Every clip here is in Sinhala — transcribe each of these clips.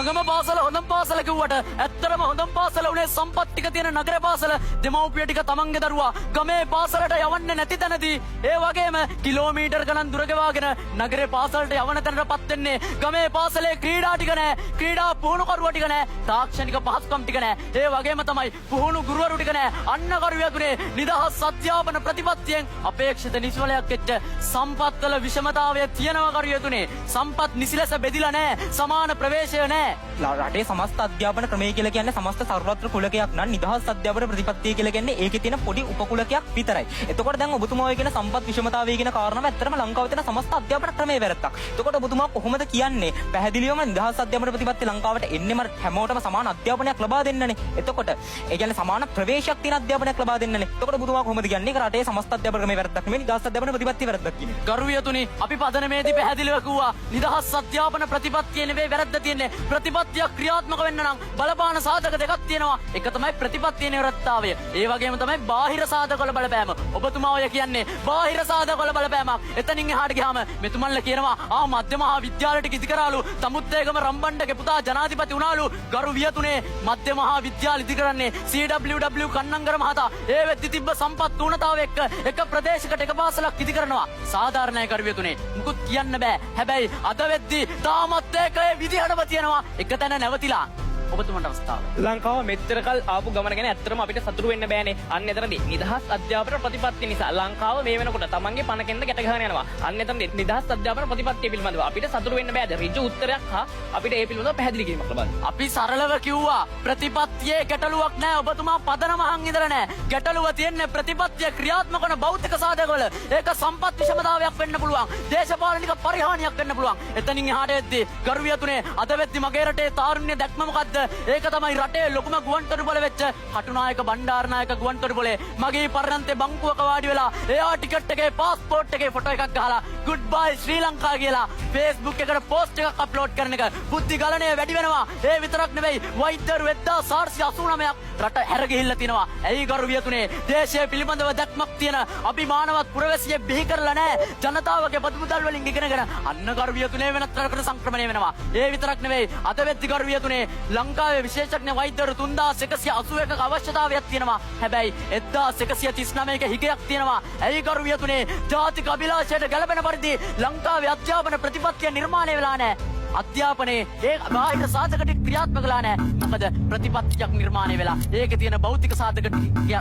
ළඟම පාසල හොඳම පාසල කිව්වට ඇත්තටම හොඳම පාසල උනේ සම්පත් ටික තියෙන නගර පාසල. දෙමව්පිය ටික තමන්ගේ දරුවා ගමේ පාසලට යවන්නේ නැති තැනදී ඒ වගේම කිලෝමීටර් ගණන් දුර ගෙවාගෙන නගරේ පාසලට යවන තැනටපත් වෙන්නේ ගමේ පාසලේ ක්‍රීඩා ටික නැහැ. ක්‍රීඩා පුහුණුකරුවා ටික නැහැ. තාක්ෂණික පහසුකම් ටික නැහැ. ඒ වගේම තමයි පුහුණු ගුරුවරු ටික නැහැ. අන්න කරුවියතුනේ නිදහස් අධ්‍යාපන ප්‍රතිපත්තියෙන් අපේක්ෂිත නිසවලයක් එක්ක සම්පත්වල විෂමතාවය තියෙනවා කරුවියතුනේ. සම්පත් නිසිලස බෙදිලා නැහැ. සමාන ප්‍රවේශය නැහැ. රටේ සමස්ත අධ්‍යාපන ක්‍රමය කියලා කියන්නේ සමස්ත සර්වත්‍ර කුලකයක් නම් නිදහස් අධ්‍යාපන ප්‍රතිපත්තිය කියලා කියන්නේ ඒකේ තියෙන පොඩි උපකුලකයක් විතරයි. එතකොට දැන් ඔබතුමා ඔය කියන සම්පත් විෂමතාවය කියන කාරණාව ඇත්තටම ලංකාවේ තියෙන සමස්ත අධ්‍යාපන ක්‍රමයේ වැරද්දක්. එතකොට ඔබතුමා කොහොමද කියන්නේ පැහැදිලිවම නිදහස් අධ්‍යාපන ප්‍රතිපත්තිය ලංකාවට එන්නෙම හැමෝටම සමාන අධ්‍යාපනයක් ලබා දෙන්නනේ. එතකොට ඒ කියන්නේ සමාන ප්‍රවේශයක් තියෙන අධ්‍යාපනයක් ලබා දෙන්නනේ. එතකොට ඔබතුමා කොහොමද කියන්නේ රටේ සමස්ත අධ්‍යාපන ක්‍රමයේ වැරද්දක් නෙමෙයි නිදහස් අධ්‍යාපන ප්‍රතිපත්තිය වැරද්දක් කියන්නේ. කරුවියතුනි අපි පදනමේදී පැහැදිලිව කිව්වා නිදහස් අධ්‍යාපන ප්‍රතිපත්තිය නෙවෙයි වැරද්ද තියෙන්නේ. ප්‍රතිපත්තිය ක්‍රියාත්මක වෙන්න නම් බලපාන සාධක දෙකක් තියෙනවා. එක තමයි ප්‍රතිපත්තියේ නිරත්තතාවය. ඒ වගේම තමයි බාහිර සාධකවල බලපෑම. ඔබතුමා ඔය කියන්නේ බාහිර සාධකවල බලපෑමක්. එතනින් එහාට ගියාම මෙතුමන්ලා කියනවා මධ්‍ය මහා විද්‍යාලයට ඉදි කරාලු තමුත්තේගම රම්බණ්ඩගේ පුතා ජනාධිපති වුණාලු. ගරු වියතුනේ මධ්‍ය මහා විද්‍යාල ඉදි කරන්නේ CWW කන්නංගර මහතා. ඒ වෙද්දි තිබ්බ සම්පත් ඌනතාව එක්ක එක ප්‍රදේශයකට එක පාසලක් ඉදි කරනවා. සාධාරණයි කරු වියතුනේ. මුකුත් කියන්න බෑ. හැබැයි අද වෙද්දි තාමත් ඒක ඒ විදිහටම තියෙනවා. එක තැන නැවතිලා. ඔබතුමන්ට අවස්ථාව. ලංකාව මෙච්චර කල් ආපු ගමන ගැන ඇත්තටම අපිට සතුටු වෙන්න බෑනේ. අන්න එතනදී නිදහස් අධ්‍යාපන ප්‍රතිපත්තිය නිසා ලංකාව මේ වෙනකොට තමන්ගේ පණ කෙන්ද ගැට ගහන යනවා. අන්න එතනදී නිදහස් අධ්‍යාපන ප්‍රතිපත්තිය පිළිබඳව අපිට සතුටු වෙන්න බෑද? ඍජු උත්තරයක් හා අපිට ඒ පිළිබඳව පැහැදිලි කිරීමක් ලබා දෙන්න. අපි සරලව කිව්වා ප්‍රතිපත්තියේ ගැටලුවක් නැහැ. ඔබතුමා පදනම අහන් ඉඳලා නැහැ. ගැටලුව තියෙන්නේ ප්‍රතිපත්තිය ක්‍රියාත්මක වන භෞතික සාධකවල. ඒක සම්පත් විෂමතාවයක් වෙන්න පුළුවන්. දේශපාලනික පරිහානියක් වෙන්න පුළුවන්. එතනින් එහාට එද්දී ගරු වියතුනේ අද වෙද්දි මගේ රටේ තාරුණ්‍ය දැක්ම මොකද්ද? ඒක තමයි රටේ ලොකුම ගුවන්තොටුපොළ වෙච්ච කටුනායක බණ්ඩාරනායක ගුවන්තොටුපොළේ මගේ පරණන්තේ බංකුවක වාඩි වෙලා එයා ටිකට් එකේ පාස්පෝර්ට් එකේ ෆොටෝ එකක් ගහලා good bye ශ්‍රී ලංකා කියලා Facebook එකට පෝස්ට් එකක් අප්ලෝඩ් කරන එක බුද්ධි ගලණය වැඩි වෙනවා. ඒ විතරක් නෙවෙයි වෛද්‍යවරු 1489ක් රට හැර ගිහිල්ලා තිනවා. ඇයි ගරු වියතුනේ දේශය පිළිබඳව දැක්මක් තියෙන අභිමානවත් පුරවැසියෙ බිහි කරලා නැහැ. ජනතාවගේ ප්‍රතිමුදල් වලින් ඉගෙනගෙන අන්න ගරු වියතුනේ වෙනත් රටකට සංක්‍රමණය වෙනවා. ඒ විතරක් නෙවෙයි අද වෙද්දි ගරු වියතුනේ ලංකාවේ විශේෂඥ වෛද්‍යවරු 3181ක අවශ්‍යතාවයක් තියෙනවා. හැබැයි 1139ක හිගයක් තියෙනවා. ඇයි ගරු වියතුනේ ජාතික අභිලාෂයට ගැළපෙන පරිදි ලංකාවේ අධ්‍යාපන ප්‍රතිපත්තිය නිර්මාණය වෙලා නැහැ. අධ්‍යාපනයේ ඒ බාහිර සාධක ටික ක්‍රියාත්මක වෙලා නැහැ. මොකද ප්‍රතිපත්තියක් නිර්මාණය වෙලා ඒකේ තියෙන භෞතික සාධක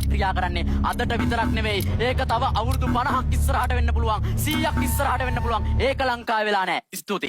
ක්‍රියා කරන්නේ අදට විතරක් නෙවෙයි. ඒක තව අවුරුදු 50ක් ඉස්සරහට වෙන්න පුළුවන්. 100ක් ඉස්සරහට වෙන්න පුළුවන්. ඒක ලංකාවේ වෙලා නැහැ. ස්තුතියි.